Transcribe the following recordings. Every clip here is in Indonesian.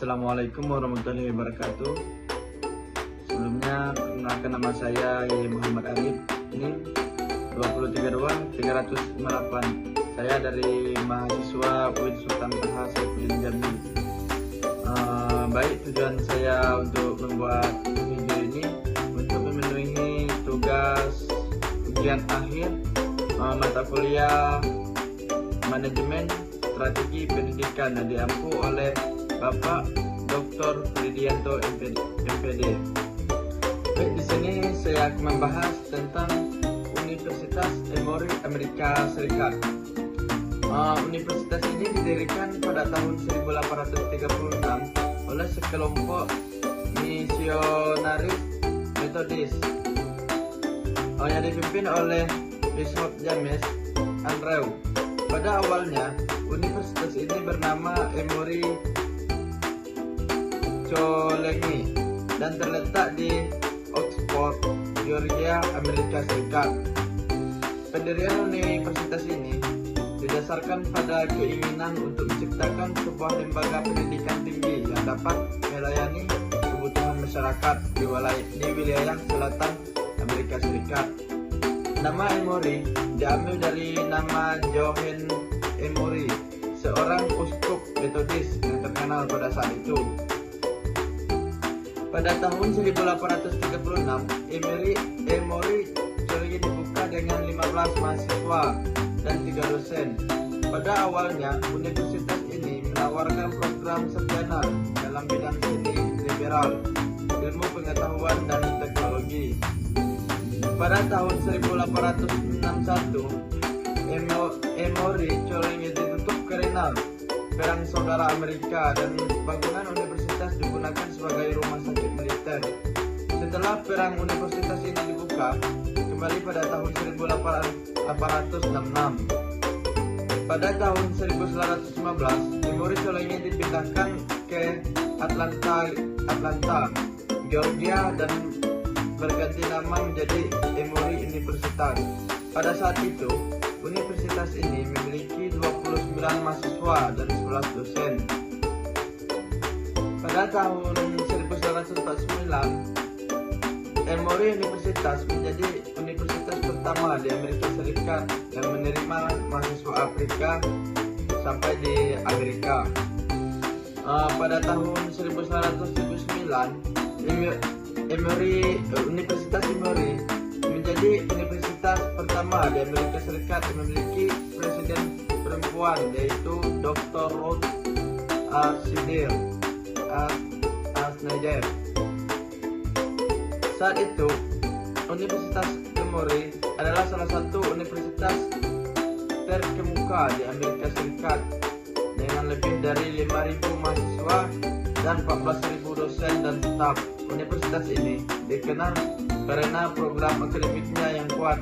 Assalamualaikum warahmatullahi wabarakatuh. Sebelumnya perkenalkan nama saya Yaya Muhammad Arif. Ini 232-358. Saya dari mahasiswa UIN Sultan Taha Saifuddin Jambi. Baik, tujuan saya untuk membuat video ini untuk memenuhi tugas ujian akhir mata kuliah manajemen strategi pendidikan yang diampu oleh Bapak Dr. Fridianto MPD. Baik, di sini saya akan membahas tentang Universitas Emory Amerika Serikat. Universitas ini didirikan pada tahun 1836 oleh sekelompok misionaris Metodis yang dipimpin oleh Bishop James Andrew. Pada awalnya, universitas ini bernama Emory Collegny dan terletak di Oxford, Georgia, Amerika Serikat. Pendirian universitas ini didasarkan pada keinginan untuk menciptakan sebuah lembaga pendidikan tinggi yang dapat melayani kebutuhan masyarakat di wilayah selatan Amerika Serikat. Nama Emory diambil dari nama Johann Emory, seorang uskup Metodis yang terkenal pada saat itu. Pada tahun 1836, Emory Collegny dibuka dengan 15 mahasiswa dan 3 dosen. Pada awalnya, universitas ini menawarkan program sarjana dalam bidang seni liberal, ilmu pengetahuan dan teknologi. Pada tahun 1861, Emory Collegny ditutup karena Perang Saudara Amerika dan bangunan universitas digunakan sebagai rumah sakit militer. Setelah perang, universitas ini dibuka kembali pada tahun 1866. Pada tahun 1915, Emory Collegny dipindahkan ke Atlanta, Georgia dan berganti nama menjadi Emory Universitas. Pada saat itu, universitas ini memiliki 29 mahasiswa dan 11 dosen. Pada tahun 1949, Emory Universitas menjadi universitas pertama di Amerika Serikat yang menerima mahasiswa Afrika sampai di Amerika. Pada tahun 1979, Universitas Emory menjadi universitas pertama di Amerika Serikat yang memiliki presiden perempuan, yaitu Dr. Ruth Snyder. Saat itu, Universitas Emory adalah salah satu universitas terkemuka di Amerika Serikat dengan lebih dari 5.000 mahasiswa dan 14.000 dosen dan staf. Universitas ini dikenal karena program akademiknya yang kuat,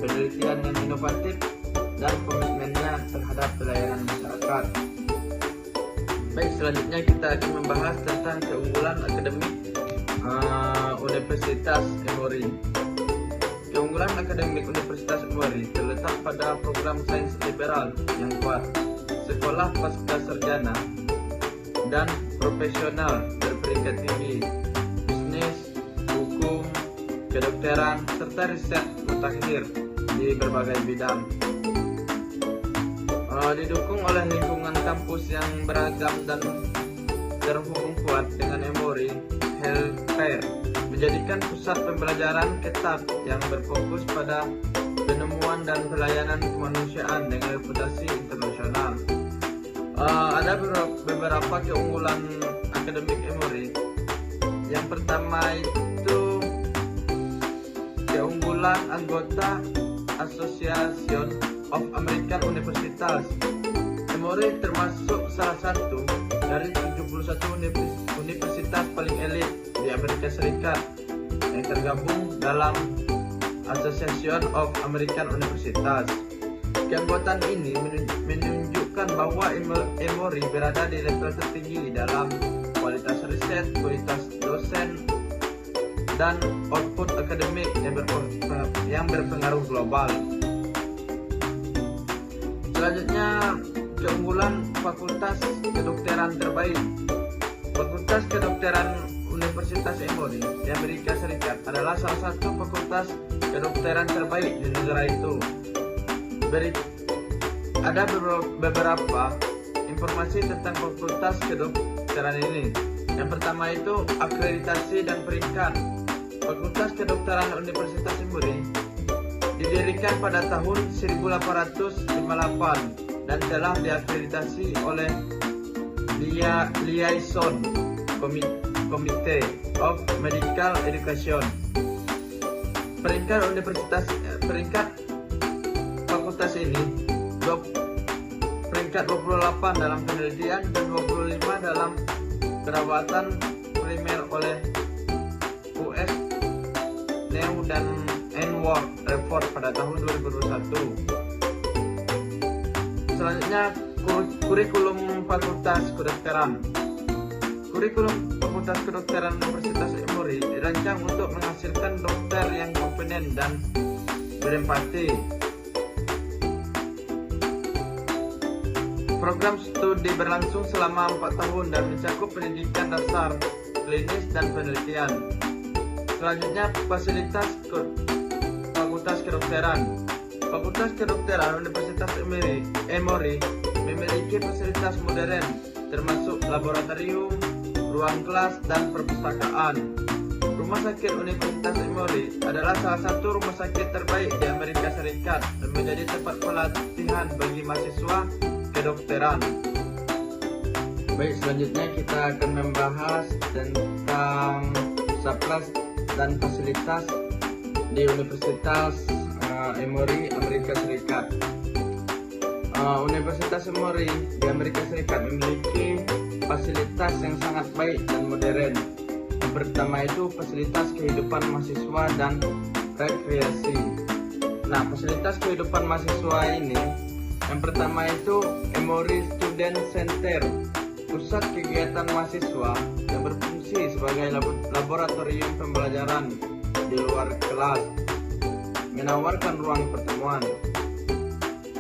penelitian yang inovatif, dan komitmennya terhadap pelayanan masyarakat. Baik, selanjutnya kita akan membahas tentang keunggulan akademik Universitas Emory. Keunggulan akademik Universitas Emory terletak pada program sains liberal yang kuat, sekolah pasca sarjana dan profesional berperingkat tinggi, bisnis, hukum, kedokteran, serta riset mutakhir di berbagai bidang. Didukung oleh lingkungan kampus yang beragam dan terhubung kuat dengan Emory Healthcare, menjadikan pusat pembelajaran ketat yang berfokus pada penemuan dan pelayanan kemanusiaan dengan reputasi internasional. Ada beberapa keunggulan akademik Emory. Yang pertama itu keunggulan anggota Association of American Universities. Emory termasuk salah satu dari 71 universitas paling elit di Amerika Serikat yang tergabung dalam Association of American Universities. Keanggotaan ini menunjukkan bahwa Emory berada di level tertinggi dalam kualitas riset, kualitas dosen, dan output akademik yang berpengaruh global. Selanjutnya, keunggulan fakultas kedokteran terbaik. Fakultas Kedokteran Universitas Emory di Amerika Serikat adalah salah satu fakultas kedokteran terbaik di negara itu. Ada beberapa informasi tentang fakultas kedokteran ini. Yang pertama itu akreditasi dan peringkat. Fakultas Kedokteran Universitas Emory didirikan pada tahun 1858 dan telah diakreditasi oleh Liaison Committee of Medical Education. Peringkat fakultas ini peringkat 28 dalam penelitian dan 25 dalam perawatan primer oleh US New dan N-Word Report pada tahun 2021. Selanjutnya kurikulum Fakultas Kedokteran. Kurikulum Fakultas Kedokteran Universitas Emory dirancang untuk menghasilkan dokter yang kompeten dan berempati. Program studi berlangsung selama 4 tahun dan mencakup pendidikan dasar, klinis, dan penelitian. Selanjutnya, fasilitas Fakultas Kedokteran. Fakultas Kedokteran Universitas Emory memiliki fasilitas modern, termasuk laboratorium, ruang kelas, dan perpustakaan. Rumah sakit Universitas Emory adalah salah satu rumah sakit terbaik di Amerika Serikat dan menjadi tempat pelatihan bagi mahasiswa kedokteran. Baik, selanjutnya kita akan membahas tentang surplus dan fasilitas di Universitas Emory, Amerika Serikat. Universitas Emory di Amerika Serikat memiliki fasilitas yang sangat baik dan modern. Yang pertama itu fasilitas kehidupan mahasiswa dan rekreasi. Nah, fasilitas kehidupan mahasiswa ini, yang pertama itu Emory Student Center, pusat kegiatan mahasiswa yang berfungsi sebagai laboratorium pembelajaran di luar kelas, menawarkan ruang pertemuan,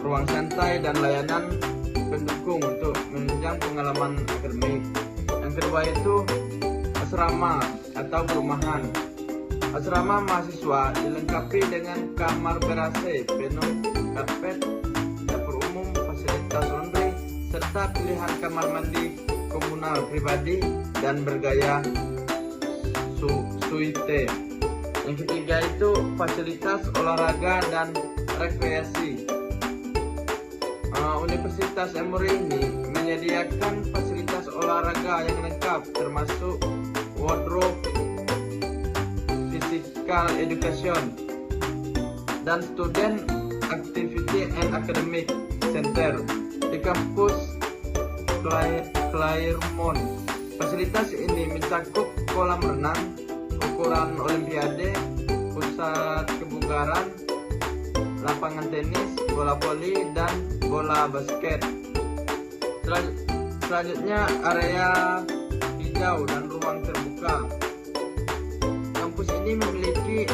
ruang santai, dan layanan pendukung untuk menunjang pengalaman akademik. Yang kedua itu asrama atau perumahan. Asrama mahasiswa dilengkapi dengan kamar ber-AC penuh karpet, dapur umum, fasilitas laundry, serta pilihan kamar mandi komunal pribadi dan bergaya suite. Yang ketiga itu fasilitas olahraga dan rekreasi. Universitas Emory ini menyediakan fasilitas olahraga yang lengkap, termasuk wardrobe, physical education, dan student activity and academic center di kampus Claremont. Fasilitas ini mencakup kolam renang, ukuran olimpiade, pusat kebugaran, lapangan tenis, bola voli, dan bola basket. Selanjutnya area hijau dan ruang terbuka. Kampus ini memiliki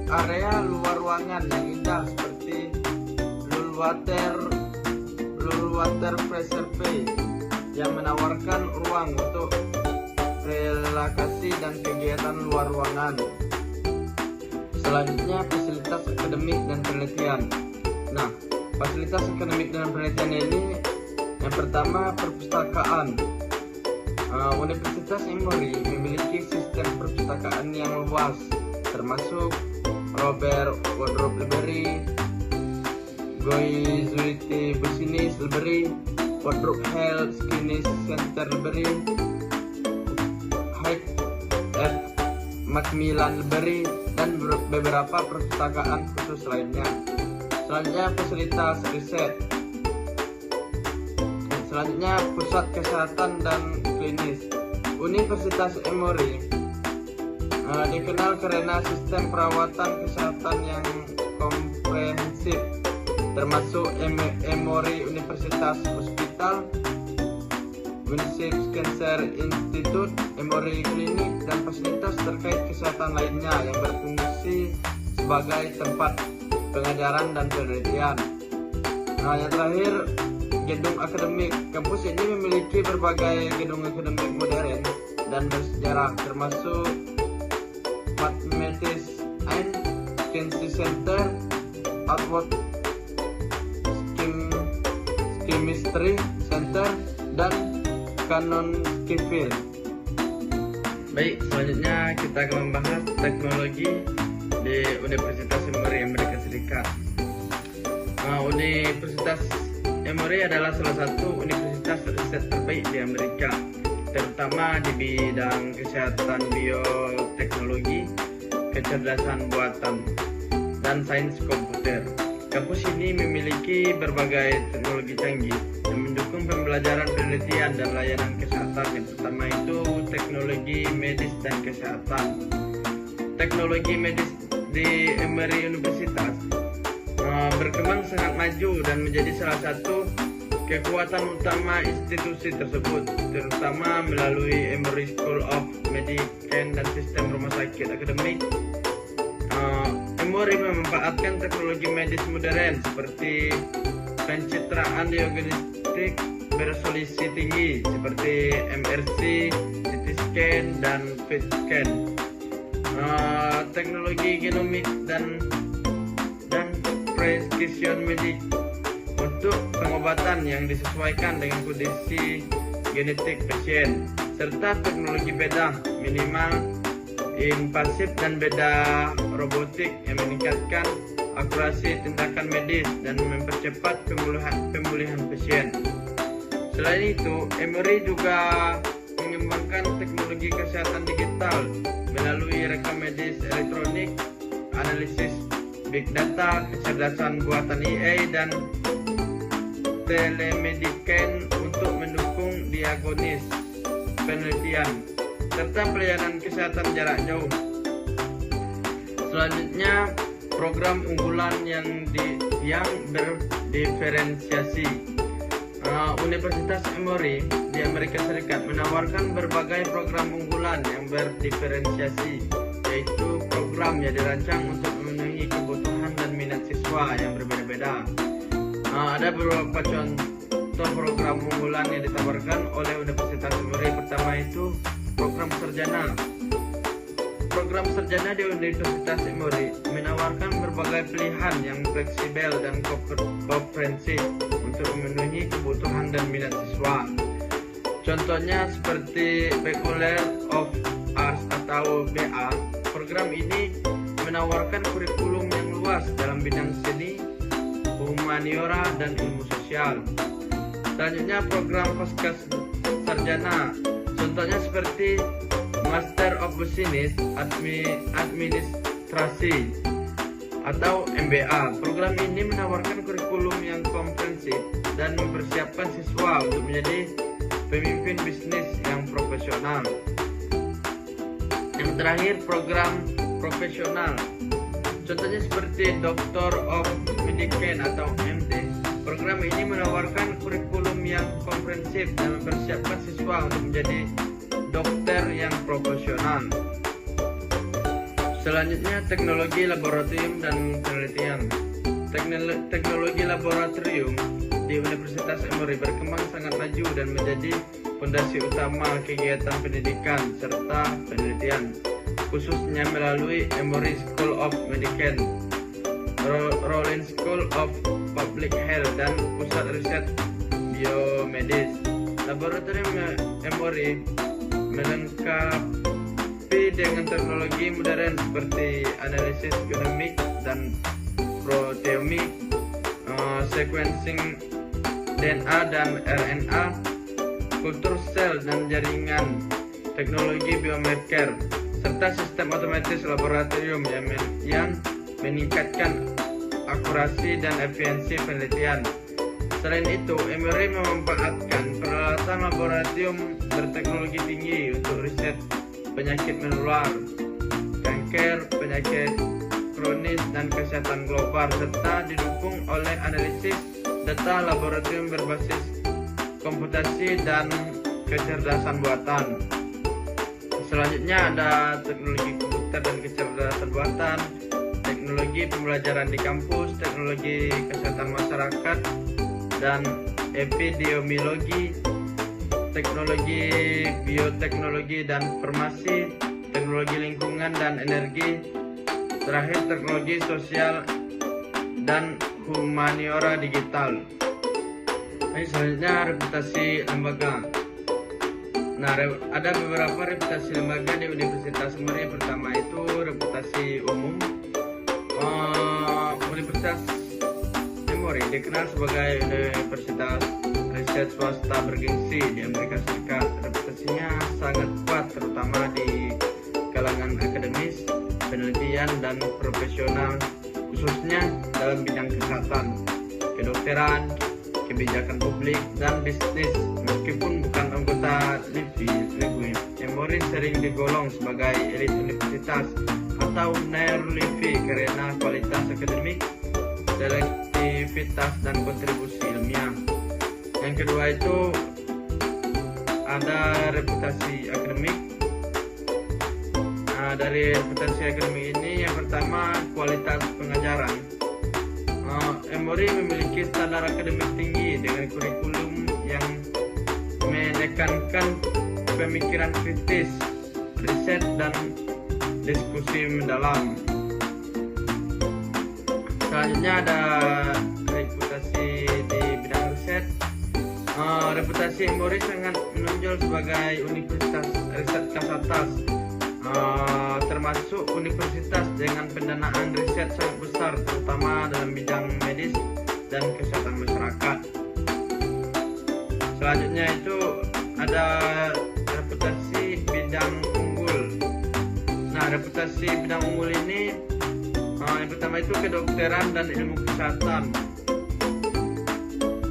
area luar ruangan yang indah seperti Lul Water Preserve yang menawarkan ruang untuk relaksasi dan kegiatan luar ruangan. Selanjutnya fasilitas akademik dan penelitian. Nah, fasilitas akademik dan penelitian ini yang pertama perpustakaan. Universitas Emory memiliki sistem perpustakaan yang luas, termasuk Robert Woodruff Library, Goizuiti Business Library, Woodruff Health Science Center Library, Hyde F. Macmillan Library, dan beberapa perpustakaan khusus lainnya. Selanjutnya fasilitas riset. Selanjutnya pusat kesehatan dan klinis. Universitas Emory dikenal karena sistem perawatan kesehatan yang komprehensif, termasuk Emory Universitas Hospital, Winship Cancer Institute, Emory Clinic, dan fasilitas terkait kesehatan lainnya yang berfungsi sebagai tempat pengajaran dan penelitian. Nah, yang terakhir, gedung akademik. Kampus ini memiliki berbagai gedung akademik modern dan bersejarah, termasuk Mathematics and Science Center, Outward Chemistry Center, dan Canon Kivil. Baik, selanjutnya kita akan membahas teknologi di Universitas Emory Amerika Serikat. Universitas Emory adalah salah satu universitas riset terbaik di Amerika, terutama di bidang kesehatan bioteknologi, kecerdasan buatan, dan sains komputer. Kampus ini memiliki berbagai teknologi canggih yang mendukung pembelajaran, penelitian, dan layanan kesehatan. Yang pertama itu teknologi medis dan kesehatan. Teknologi medis di Emory Universitas berkembang sangat maju dan menjadi salah satu kekuatan utama institusi tersebut, terutama melalui Emory School of Medicine dan sistem rumah sakit akademik. Emory memanfaatkan teknologi medis modern seperti pencitraan diagnostik beresolusi tinggi seperti MRC, CT scan, dan PET scan, teknologi genomik dan precision medik untuk pengobatan yang disesuaikan dengan kondisi genetik pasien, serta teknologi bedah minimal invasif dan bedah robotik yang meningkatkan akurasi tindakan medis dan mempercepat pemulihan pasien. Selain itu, Emory juga mengembangkan teknologi kesehatan digital melalui rekam medis elektronik, analisis big data, kecerdasan buatan AI, dan telemedicine untuk mendukung diagnosis, penelitian, serta pelayanan kesehatan jarak jauh. Selanjutnya, program unggulan yang berdiferensiasi. Universitas Emory di Amerika Serikat menawarkan berbagai program unggulan yang berdiferensiasi, yaitu program yang dirancang untuk memenuhi kebutuhan dan minat siswa yang berbeda-beda. Ada beberapa contoh program unggulan yang ditawarkan oleh Universitas Emory. Pertama itu program sarjana. Program sarjana di Universitas Emory menawarkan berbagai pilihan yang fleksibel dan komprehensif untuk memenuhi kebutuhan dan minat siswa. Contohnya seperti Bachelor of Arts atau BA. Program ini menawarkan kurikulum yang luas dalam bidang seni, humaniora, dan ilmu sosial. Selanjutnya program pasca sarjana. Contohnya seperti Master of Business Administrasi atau MBA. Program ini menawarkan kurikulum yang komprehensif dan mempersiapkan siswa untuk menjadi pemimpin bisnis yang profesional. Yang terakhir, program profesional. Contohnya seperti Doctor of Medicine atau MD. Program ini menawarkan kurikulum yang komprehensif dan mempersiapkan siswa untuk menjadi dokter yang profesional. Selanjutnya, teknologi laboratorium dan penelitian. Teknologi laboratorium di Universitas Emory berkembang sangat maju dan menjadi fondasi utama kegiatan pendidikan serta penelitian, khususnya melalui Emory School of Medicine, Rollins School of Public Health, dan Pusat Riset Biomedis. Laboratorium Emory melengkapi dengan teknologi modern seperti analisis genomik dan proteomik, sequencing DNA dan RNA, kultur sel dan jaringan, teknologi biomarker, serta sistem otomatis laboratorium yang meningkatkan akurasi dan efisiensi penelitian. Selain itu, Emory memanfaatkan peralatan laboratorium berteknologi tinggi untuk riset penyakit menular, kanker, penyakit kronis, dan kesehatan global, serta didukung oleh analisis data laboratorium berbasis komputasi dan kecerdasan buatan. Selanjutnya ada teknologi komputer dan kecerdasan buatan, teknologi pembelajaran di kampus, teknologi kesehatan masyarakat dan epidemiologi, teknologi bioteknologi dan farmasi, teknologi lingkungan dan energi, terakhir teknologi sosial dan humaniora digital. Selanjutnya reputasi lembaga. Nah, ada beberapa reputasi lembaga di Universitas Emory. Pertama itu reputasi umum. Universitas Emory dikenal sebagai universitas riset swasta bergengsi di Amerika Serikat. Reputasinya sangat kuat, terutama di kalangan akademis, penelitian, dan profesional, khususnya dalam bidang kesehatan, kedokteran, kebijakan publik, dan bisnis. Meskipun bukan anggota LIVI, Emory sering digolong sebagai elit universitas atau NER-LIVI karena kualitas akademik, selektivitas, dan kontribusi ilmiah. Yang kedua itu ada reputasi akademik. Nah, dari reputasi akademik ini yang pertama kualitas pengajaran. Emory memiliki standar akademik tinggi dengan kurikulum yang menekankan pemikiran kritis, riset, dan diskusi mendalam. Selanjutnya ada reputasi di bidang riset. Reputasi Emory sangat menonjol sebagai universitas riset kelas atas, termasuk universitas dengan pendanaan riset sangat besar, terutama dalam bidang medis dan kesehatan masyarakat. Selanjutnya itu ada reputasi bidang unggul. Nah, reputasi bidang unggul ini yang pertama itu kedokteran dan ilmu kesehatan.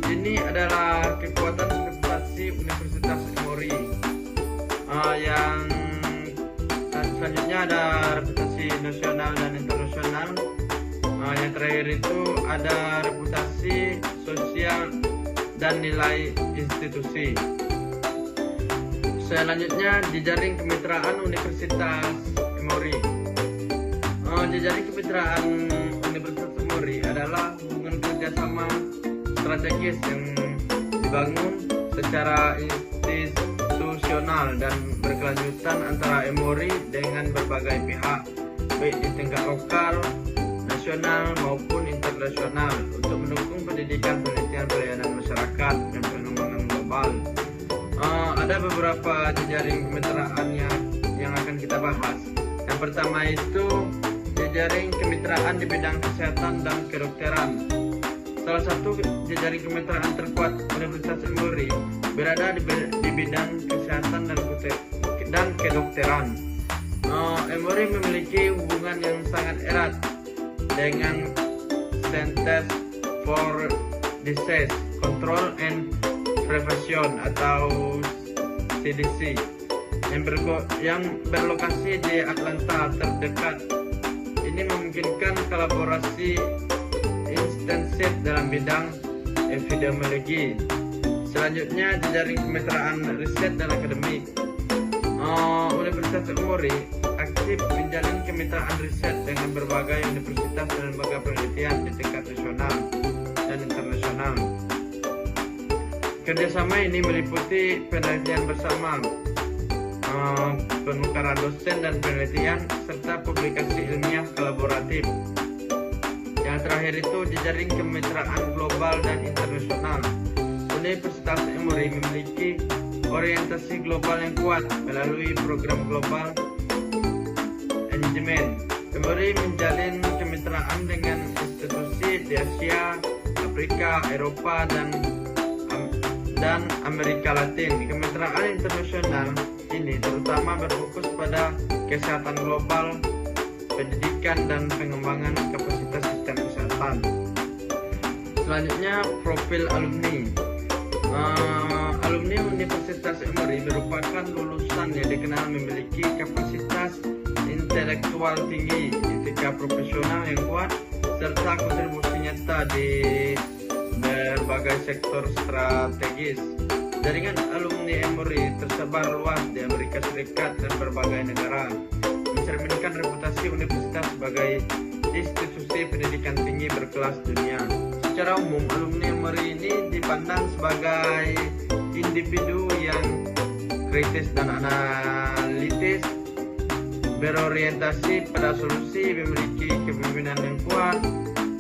Ini adalah kekuatan reputasi Universitas Emory. Yang selanjutnya ada reputasi nasional dan internasional. Yang terakhir itu ada reputasi sosial dan nilai institusi. Selanjutnya jejaring kemitraan Universitas Emory. Jejaring kemitraan Universitas Emory adalah hubungan kerjasama strategis yang dibangun secara institusional dan berkelanjutan antara Emory dengan berbagai pihak, baik di tingkat lokal, nasional maupun internasional, untuk mendukung pendidikan, penelitian, pelayanan masyarakat, dan pengembangan global. Ada beberapa jejaring kemitraan yang akan kita bahas. Yang pertama itu jejaring kemitraan di bidang kesehatan dan kedokteran. Salah satu jejaring kemitraan terkuat Universitas Emory berada di bidang kesehatan dan kedokteran. Emory memiliki hubungan yang sangat erat dengan Centers for Disease Control and Prevention atau CDC yang berlokasi di Atlanta terdekat. Ini memungkinkan kolaborasi intensif dalam bidang epidemiologi. Selanjutnya jejaring kemitraan riset dan akademik. Universitas Emory aktif menjalin kemitraan riset dengan berbagai universitas dan lembaga penelitian di tingkat nasional dan internasional. Kerjasama ini meliputi penelitian bersama, penukaran dosen dan penelitian, serta publikasi ilmiah kolaboratif. Yang terakhir itu jejaring kemitraan global dan internasional. Universitas Emory memiliki orientasi global yang kuat melalui program global engagement. Emory menjalin kemitraan dengan institusi di Asia, Afrika, Eropa, dan Amerika Latin. Kemitraan internasional ini terutama berfokus pada kesehatan global, pendidikan, dan pengembangan kapasitas sistem kesehatan. Selanjutnya, profil alumni. Alumni Universitas Emory merupakan lulusan yang dikenal memiliki kapasitas intelektual tinggi, etika profesional yang kuat, serta kontribusi nyata di berbagai sektor strategis. Jaringan alumni Emory tersebar luas di Amerika Serikat dan berbagai negara, mencerminkan reputasi universitas sebagai institusi pendidikan tinggi berkelas dunia. Secara umum, alumni Emory ini dipandang sebagai individu yang kritis dan analitis, berorientasi pada solusi, memiliki kepemimpinan yang kuat,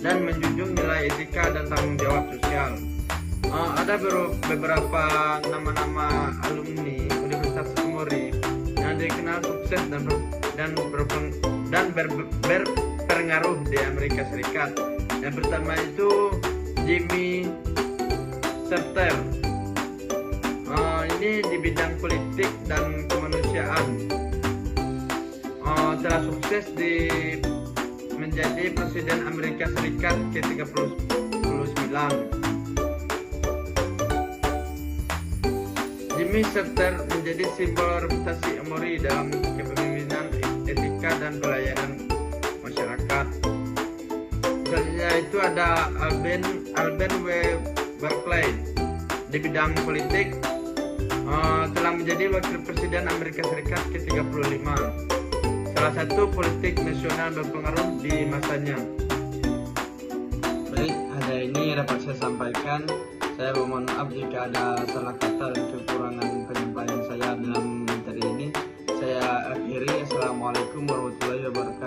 dan menjunjung nilai etika dan tanggung jawab sosial. Ada beberapa nama-nama alumni Universitas Emory yang dikenal sukses dan berpengaruh di Amerika Serikat. Yang pertama itu Jimmy Carter. Ini di bidang politik dan kemanusiaan. Telah sukses menjadi Presiden Amerika Serikat ke-39. Jimmy Carter menjadi simbol reputasi Emory dalam kepemimpinan, etika, dan pelayanan masyarakat. Selanjutnya itu ada Alben W. Barkley. Di bidang politik telah menjadi Wakil Presiden Amerika Serikat ke-35. Salah satu politik nasional berpengaruh di masanya. Baik, ada ini dapat saya sampaikan. Saya mohon maaf jika ada salah kata dan kekurangan penyampaian saya dalam materi ini. Saya akhiri. Assalamualaikum warahmatullahi wabarakatuh.